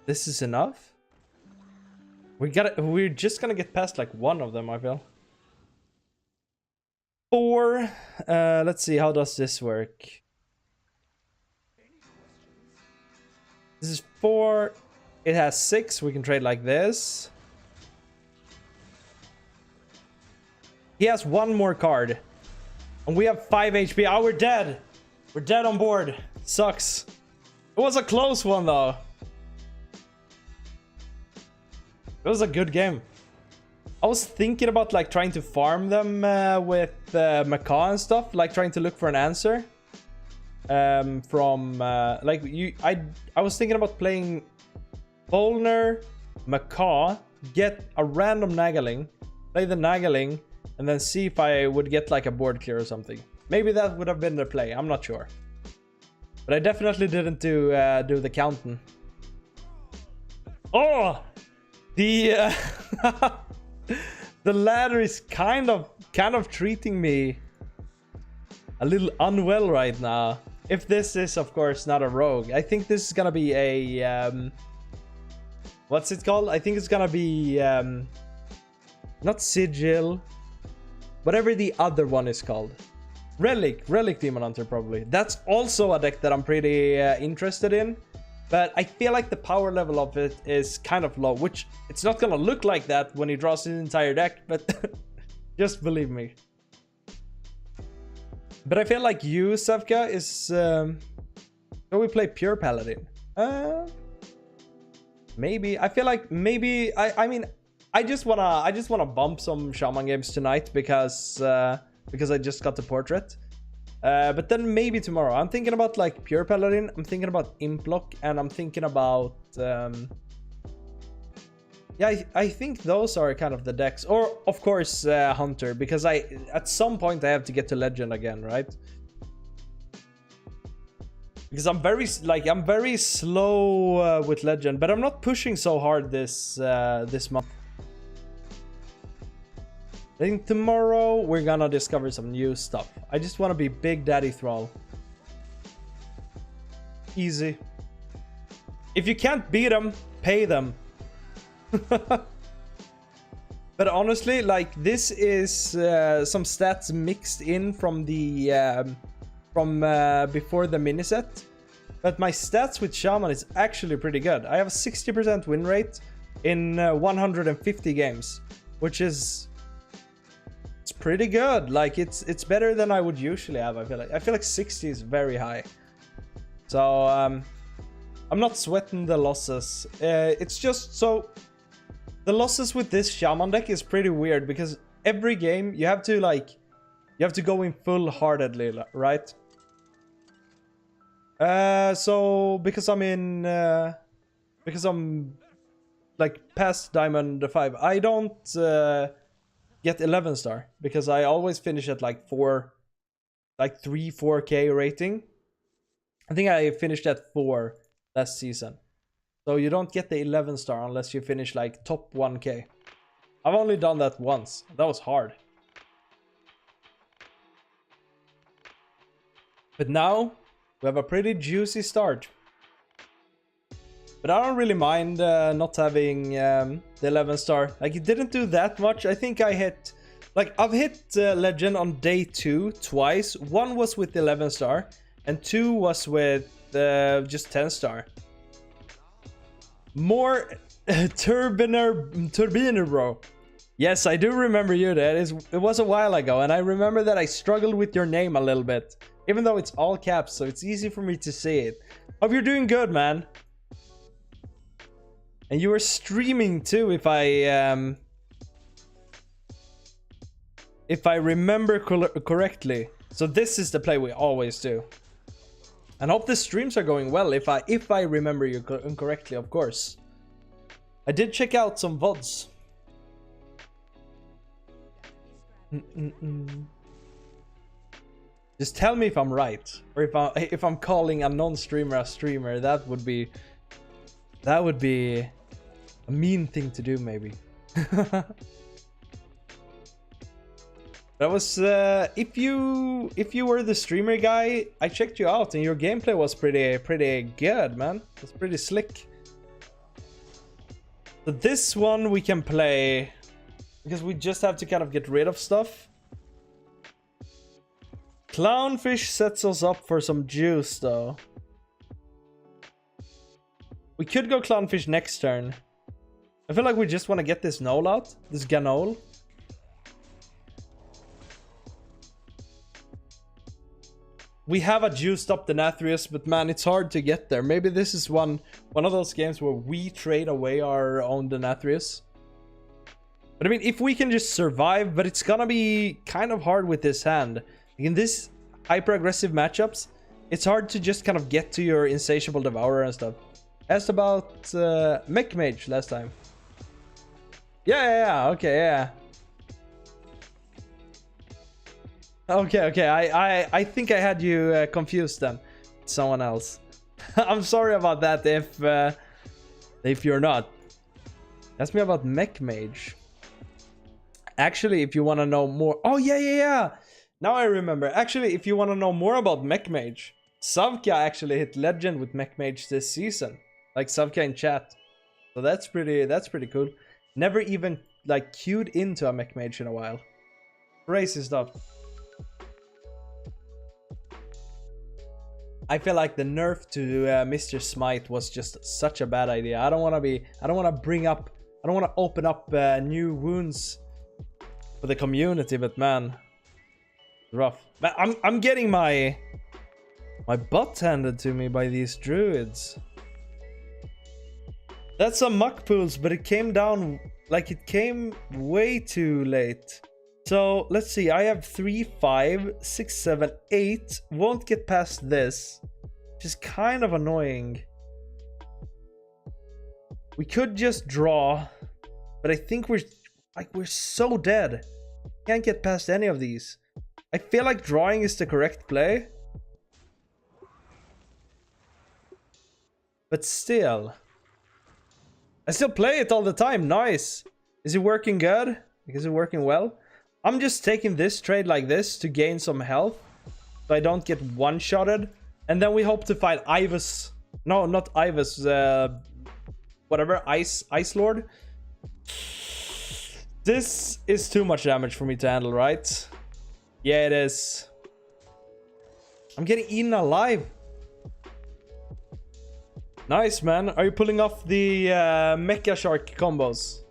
this is enough. We're just gonna get past like one of them, I feel. 4. Let's see, how does this work? This is 4. It has 6. We can trade like this. He has 1 more card. And we have 5 HP. Oh, we're dead. We're dead on board. Sucks. It was a close one though. It was a good game. I was thinking about like trying to farm them with Mecha and stuff, like trying to look for an answer. From like I was thinking about playing Bolner, Mecha, get a random Nagaling, play the Nagaling, and then see if I would get like a board clear or something. Maybe that would have been the play. I'm not sure, but I definitely didn't do the counting. Oh, the the ladder is kind of treating me a little unwell right now. If this is, of course, not a rogue, I think this is gonna be a what's it called? I think it's gonna be not sigil, whatever the other one is called. Relic Demon Hunter, probably. That's also a deck that I'm pretty interested in, but I feel like the power level of it is kind of low, which it's not gonna look like that when he draws his entire deck, but just believe me. But I feel like you, Sevka, is so we play pure paladin. Maybe I feel like maybe I mean I just wanna bump some shaman games tonight because I just got the portrait. But then maybe tomorrow. I'm thinking about like pure paladin. I'm thinking about Implock, and I'm thinking about yeah, I think those are kind of the decks. Or of course Hunter, because at some point I have to get to legend again, right? Because I'm very slow with legend, but I'm not pushing so hard this month. I think tomorrow we're gonna discover some new stuff. I just want to be Big Daddy Thrall. Easy. If you can't beat them, pay them. But honestly, like, this is some stats mixed in from the from before the mini set. But my stats with Shaman is actually pretty good. I have a 60% win rate in 150 games, which is it's pretty good. Like it's better than I would usually have. I feel like 60 is very high. So I'm not sweating the losses. It's just so the losses with this Shaman deck is pretty weird because every game you have to go in full-heartedly, right? So because I'm like past Diamond 5, I don't get 11 star because I always finish at like 3-4k rating. I think I finished at 4 last season. So you don't get the 11 star unless you finish like top 1k. I've only done that once. That was hard. But now we have a pretty juicy start. But I don't really mind not having the 11 star. Like, it didn't do that much. I think I hit... Like, I've hit Legend on day 2 twice. One was with 11 star. And 2 was with just 10 star. More Turbiner, bro. Yes, I do remember you. It was a while ago. And I remember that I struggled with your name a little bit. Even though it's all caps, so it's easy for me to see it. Hope you're doing good, man. And you were streaming too, if I remember correctly. So this is the play we always do. And hope the streams are going well, if I remember you correctly, of course. I did check out some VODs. Just tell me if I'm right, or if I'm calling a non-streamer a streamer. That would be a mean thing to do, maybe. That was if you were the streamer guy, I checked you out and your gameplay was pretty good, man. It's pretty slick. So this one we can play because we just have to kind of get rid of stuff. Clownfish sets us up for some juice, though. We could go Clownfish next turn. I feel like we just want to get this Knoll out. This Ganol. We have a juiced up the Nathrius, but man, it's hard to get there. Maybe this is one of those games where we trade away our own Nathrius. But I mean, if we can just survive, but it's gonna be kind of hard with this hand. In this hyper-aggressive matchups, it's hard to just kind of get to your Insatiable Devourer and stuff. Asked about Mech Mage last time. Yeah, okay, yeah. Okay, I think I had you confused then. Someone else. I'm sorry about that if you're not. Ask me about Mech Mage. Actually, if you want to know more... Oh, yeah. Now I remember. Actually, if you want to know more about Mech Mage, Savka actually hit Legend with Mech Mage this season. Like Savka in chat. So that's pretty cool. Never even like queued into a Mech Mage in a while. Crazy stuff. I feel like the nerf to Mr. Smite was just such a bad idea. I don't want to open up new wounds for the community, but man, rough. But I'm getting my butt handed to me by these druids. That's some muck pools, but it came down like it came way too late. So let's see. I have 3, 5, 6, 7, 8. Won't get past this, which is kind of annoying. We could just draw, but I think we're so dead. Can't get past any of these. I feel like drawing is the correct play. But still. I still play it all the time. Nice. Is it working good? Is it working well? I'm just taking this trade like this to gain some health. So I don't get one-shotted. And then we hope to fight Ivus. No, not Ivus. Whatever. Ice Lord. This is too much damage for me to handle, right? Yeah, it is. I'm getting eaten alive. Nice, man. Are you pulling off the Mecha Shark combos?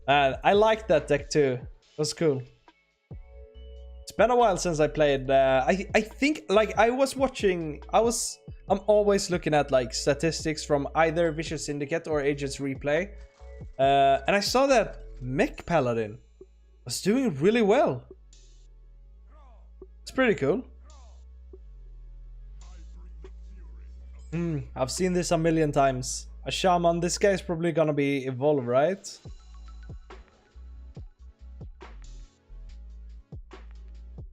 I like that deck too. That's cool. It's been a while since I played. I think like I'm always looking at like statistics from either Vicious Syndicate or Agents Replay. And I saw that Mech Paladin was doing really well. It's pretty cool. I've seen this a million times. A Shaman, this guy is probably gonna be evolved, right?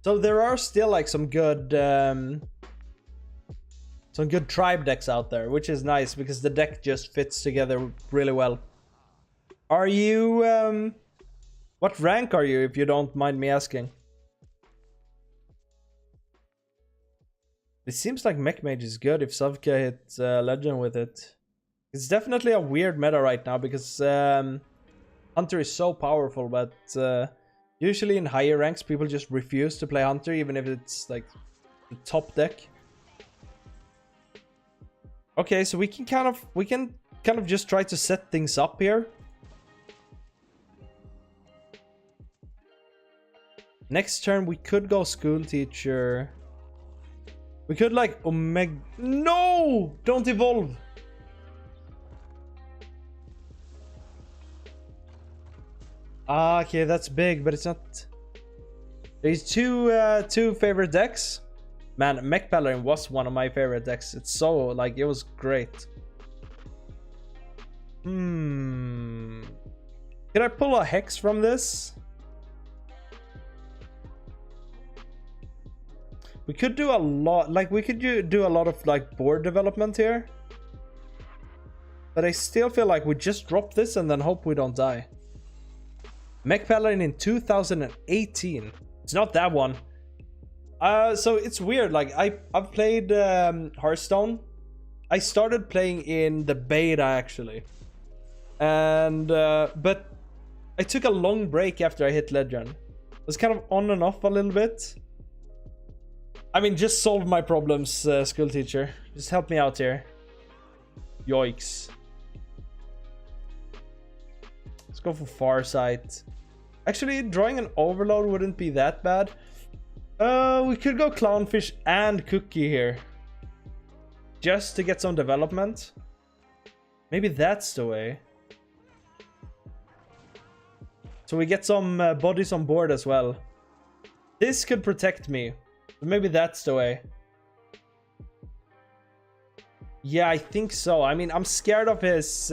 So there are still like some good tribe decks out there, which is nice because the deck just fits together really well. Are you what rank are you, if you don't mind me asking? It seems like Mech Mage is good if Savka hits Legend with it. It's definitely a weird meta right now because Hunter is so powerful, but usually in higher ranks people just refuse to play Hunter even if it's like the top deck. Okay, so we can kind of just try to set things up here. Next turn we could go School Teacher. We could like Omega. No! Don't evolve! Ah, okay, that's big, but it's not. There's two favorite decks. Man, Mech Paladin was one of my favorite decks. It's so like it was great. Can I pull a Hex from this? We could do a lot, like we could do a lot of like board development here. But I still feel like we just drop this and then hope we don't die. Mech Paladin in 2018. It's not that one. So it's weird, like I've played Hearthstone. I started playing in the beta actually. And but I took a long break after I hit Legend. It was kind of on and off a little bit. I mean, just solve my problems, School Teacher. Just help me out here. Yoicks. Let's go for Farsight. Actually, drawing an Overload wouldn't be that bad. We could go Clownfish and Cookie here. Just to get some development. Maybe that's the way. So we get some bodies on board as well. This could protect me. Maybe that's the way. Yeah, I think so. I mean, I'm scared of his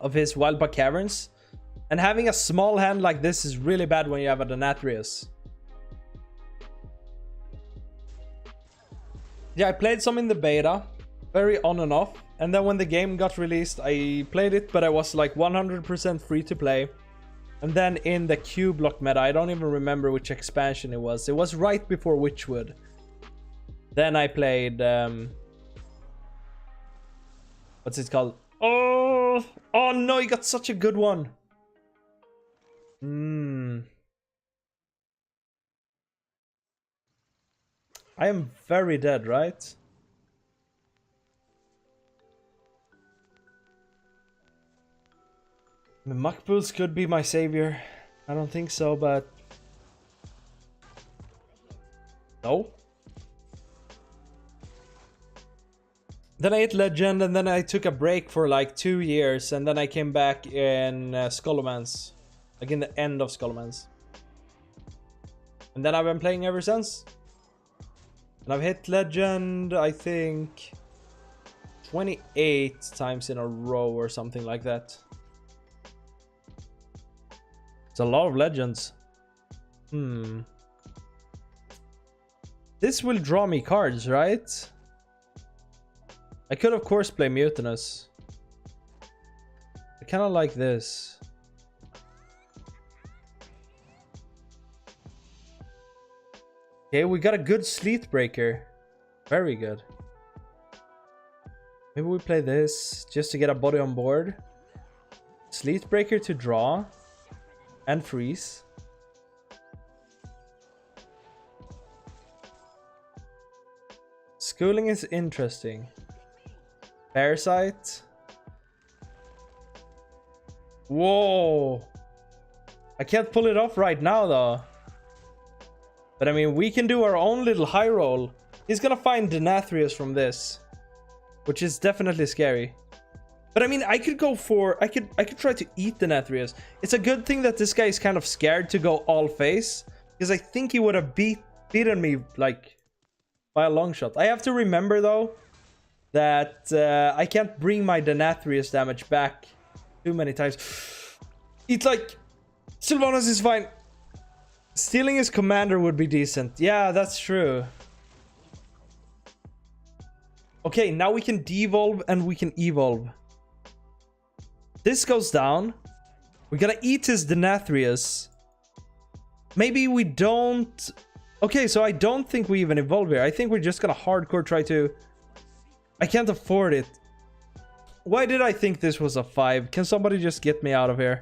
Wildpack Caverns. And having a small hand like this is really bad when you have a Nathria's. Yeah, I played some in the beta. Very on and off. And then when the game got released, I played it, but I was like 100% free to play. And then in the Q block meta, I don't even remember which expansion it was. It was right before Witchwood. Then I played... what's it called? Oh no, you got such a good one. I am very dead, right? The Muckpools could be my savior. I don't think so, but... No. Then I hit Legend, and then I took a break for like 2 years, and then I came back in Skullomance. Like in the end of Skullomance. And then I've been playing ever since. And I've hit Legend, I think... 28 times in a row or something like that. It's a lot of Legends. This will draw me cards, right? I could of course play Mutinous. I kind of like this. Okay, we got a good Sleet Breaker. Very good. Maybe we play this just to get a body on board. Sleet Breaker to draw. And freeze. Schooling is interesting. Parasite. Whoa. I can't pull it off right now though. But I mean, we can do our own little high roll. He's gonna find the Nathrias from this, which is definitely scary. But I mean, I could go for... I could try to eat the Nathrias. It's a good thing that this guy is kind of scared to go all face, because I think he would have beaten me, like, by a long shot. I have to remember, though, that I can't bring my Denathrius damage back too many times. It's like... Sylvanas is fine. Stealing his commander would be decent. Yeah, that's true. Okay, now we can devolve and we can evolve. This goes down. We gotta eat his Denathrius. Maybe we don't... Okay, so I don't think we even evolve here. I think we're just gonna hardcore try to... I can't afford it. Why did I think this was a 5? Can somebody just get me out of here?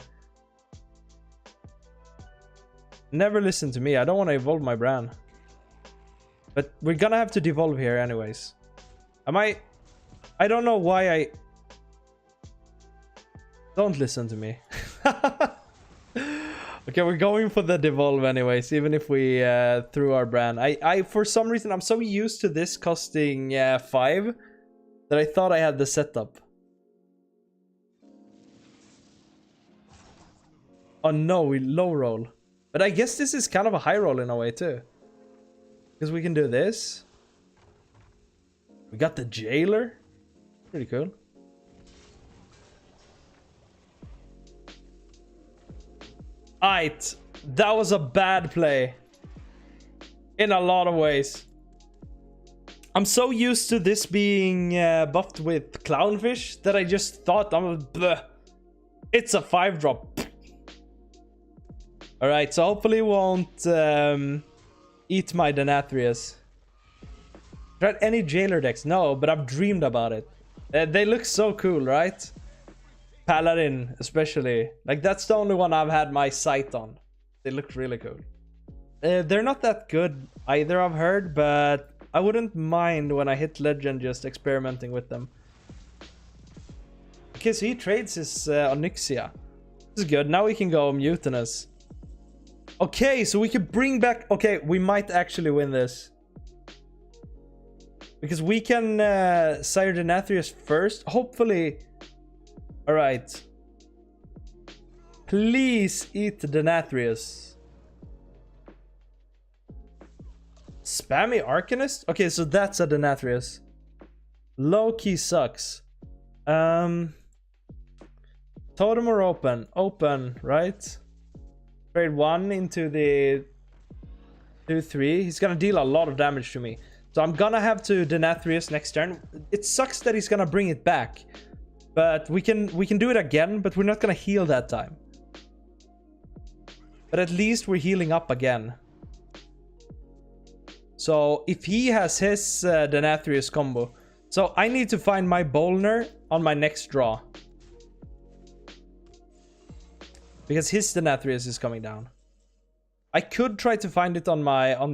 Never listen to me. I don't want to evolve my brand. But we're gonna have to devolve here anyways. I don't know why I... Don't listen to me. Okay, we're going for the devolve anyways, even if we threw our brand. I for some reason, I'm so used to this costing 5 that I thought I had the setup. Oh no, we low roll. But I guess this is kind of a high roll in a way too. Because we can do this. We got the jailer. Pretty cool. Aight. That was a bad play. In a lot of ways. I'm so used to this being buffed with clownfish that I just thought it's a 5-drop. Alright, so hopefully it won't eat my Denathrius. Tried any jailer decks? No, but I've dreamed about it. They look so cool, right? Paladin, especially. Like, that's the only one I've had my sight on. They look really cool. They're not that good either, I've heard, but I wouldn't mind when I hit Legend just experimenting with them. Okay, so he trades his Onyxia. This is good. Now we can go Mutinous. Okay, so we can bring back... Okay, we might actually win this. Because we can sire Denathrius first. Hopefully... Alright. Please eat Denathrius. Spammy Arcanist? Okay, so that's a Denathrius. Low-key sucks. Totem or open? Open, right? Trade 1 into the 2-3. He's gonna deal a lot of damage to me. So I'm gonna have to Denathrius next turn. It sucks that he's gonna bring it back. But we can do it again, but we're not gonna heal that time. But at least we're healing up again. So if he has his Denathrius combo. So I need to find my Bolner on my next draw. Because his Denathrius is coming down. I could try to find it on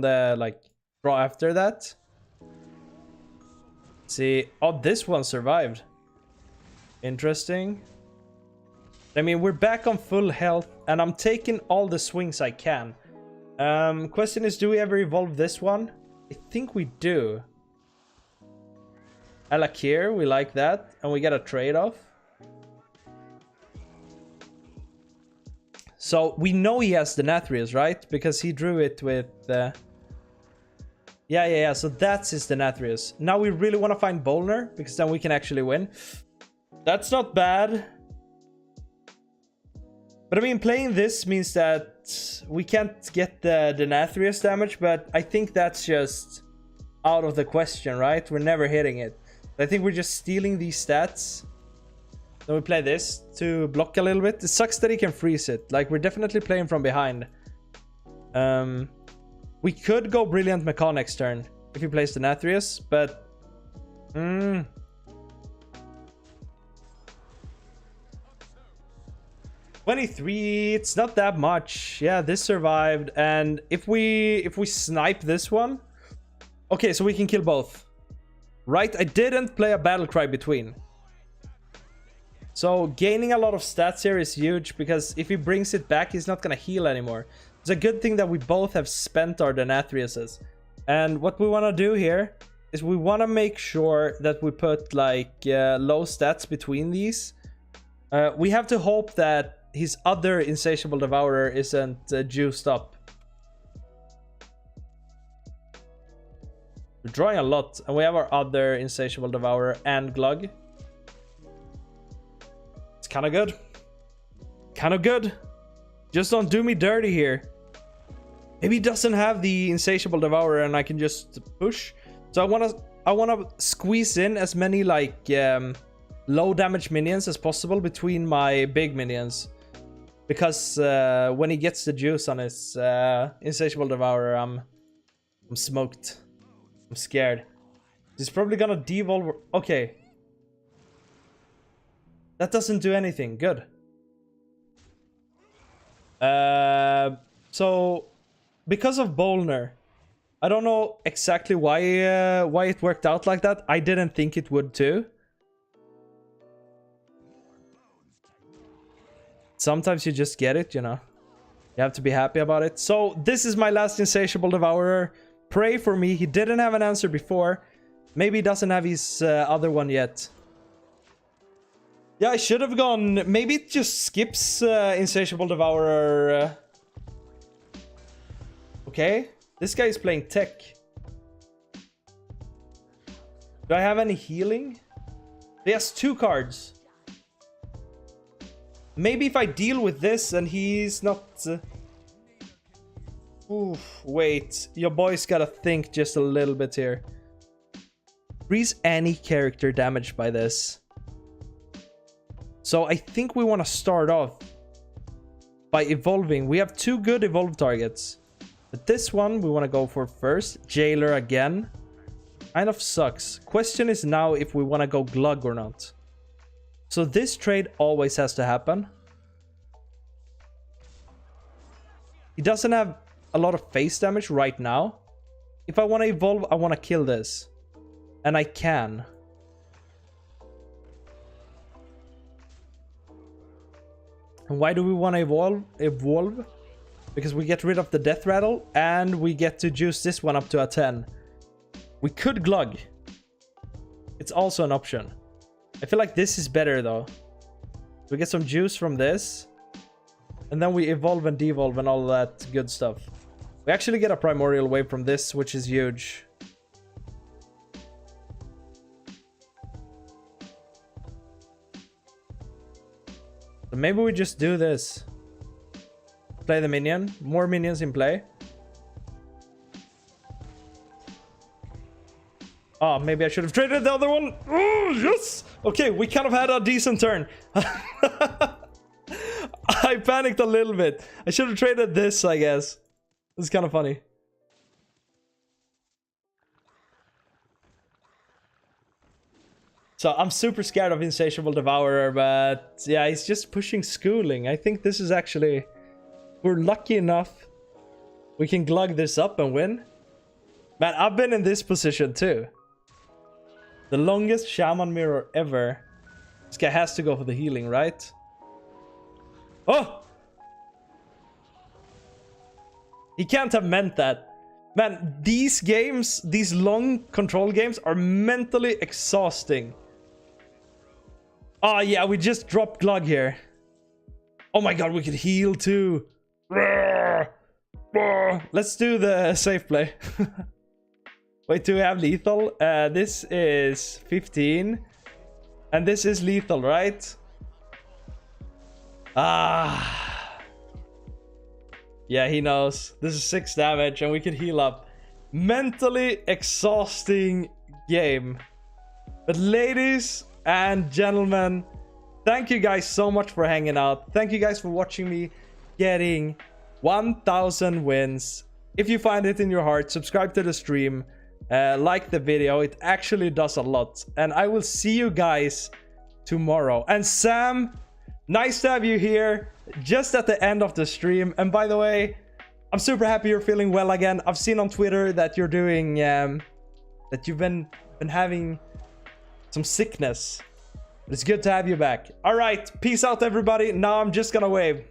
the like draw after that. See, oh, this one survived. Interesting. I mean, we're back on full health, and I'm taking all the swings I can. Question is, do we ever evolve this one? I think we do. Alakir, we like that, and we get a trade-off. So we know he has Denathrius, right? Because he drew it with... Yeah. So that's his Denathrius. Now we really want to find Bolner, because then we can actually win. That's not bad. But I mean, playing this means that we can't get the Denathrius damage, but I think that's just out of the question, right? We're never hitting it. I think we're just stealing these stats. Then we play this to block a little bit. It sucks that he can freeze it. Like, we're definitely playing from behind. We could go Brilliant Mecha next turn if he plays Denathrius, but... 23, it's not that much. Yeah, this survived. And if we snipe this one... Okay, so we can kill both. right? I didn't play a battle cry between. So gaining a lot of stats here is huge, because if he brings it back, he's not gonna heal anymore. It's a good thing that we both have spent our Denathriuses. And what we want to do here is we want to make sure that we put like low stats between these. We have to hope that his other Insatiable Devourer isn't juiced up. We're drawing a lot, and we have our other Insatiable Devourer and Glug. It's kind of good. Kind of good. Just don't do me dirty here. Maybe he doesn't have the Insatiable Devourer and I can just push. So I wanna squeeze in as many like low damage minions as possible between my big minions. Because when he gets the juice on his Insatiable Devourer, I'm smoked. I'm scared. He's probably gonna devolve. Okay. That doesn't do anything. Good. So because of Bolner, I don't know exactly why it worked out like that. I didn't think it would too. Sometimes you just get it, you know. You have to be happy about it. So this is my last Insatiable Devourer. Pray for me. He didn't have an answer before. Maybe he doesn't have his other one yet. Yeah, I should have gone... Maybe it just skips Insatiable Devourer. Okay. This guy is playing tech. Do I have any healing? He has 2 cards. Maybe if I deal with this and he's not... Oof, wait. Your boy's gotta think just a little bit here. Freeze any character damaged by this. So I think we want to start off by evolving. We have 2 good evolve targets. But this one we want to go for first. Jailer again. Kind of sucks. Question is now if we want to go Glug or not. So this trade always has to happen. He doesn't have a lot of face damage right now. If I want to evolve, I want to kill this. And I can. And why do we want to evolve? Because we get rid of the death rattle and we get to juice this one up to a 10. We could Glug. It's also an option. I feel like this is better though. We get some juice from this. And then we evolve and devolve and all that good stuff. We actually get a primordial wave from this, which is huge. So maybe we just do this. Play the minion. More minions in play. Oh, maybe I should have traded the other one. Oh, yes! Okay, we kind of had a decent turn. I panicked a little bit. I should have traded this, I guess. It's kind of funny. So I'm super scared of Insatiable Devourer, but yeah, he's just pushing schooling. I think this is actually... We're lucky enough we can Glug this up and win. Man, I've been in this position too. The longest Shaman mirror ever. This guy has to go for the healing, right? Oh! He can't have meant that. Man, these games, these long control games are mentally exhausting. Oh yeah, we just dropped Glug here. Oh my god, we could heal too. Let's do the safe play. Wait, do we have lethal? This is 15. And this is lethal, right? Ah. Yeah, he knows. This is 6 damage and we can heal up. Mentally exhausting game. But ladies and gentlemen, thank you guys so much for hanging out. Thank you guys for watching me getting 1,000 wins. If you find it in your heart, subscribe to the stream. Like the video. It actually does a lot. And I will see you guys tomorrow. And Sam, nice to have you here just at the end of the stream. And by the way, I'm super happy you're feeling well again. I've seen on Twitter that you're doing that you've been having some sickness. But it's good to have you back. All right, peace out, everybody. Now I'm just gonna wave.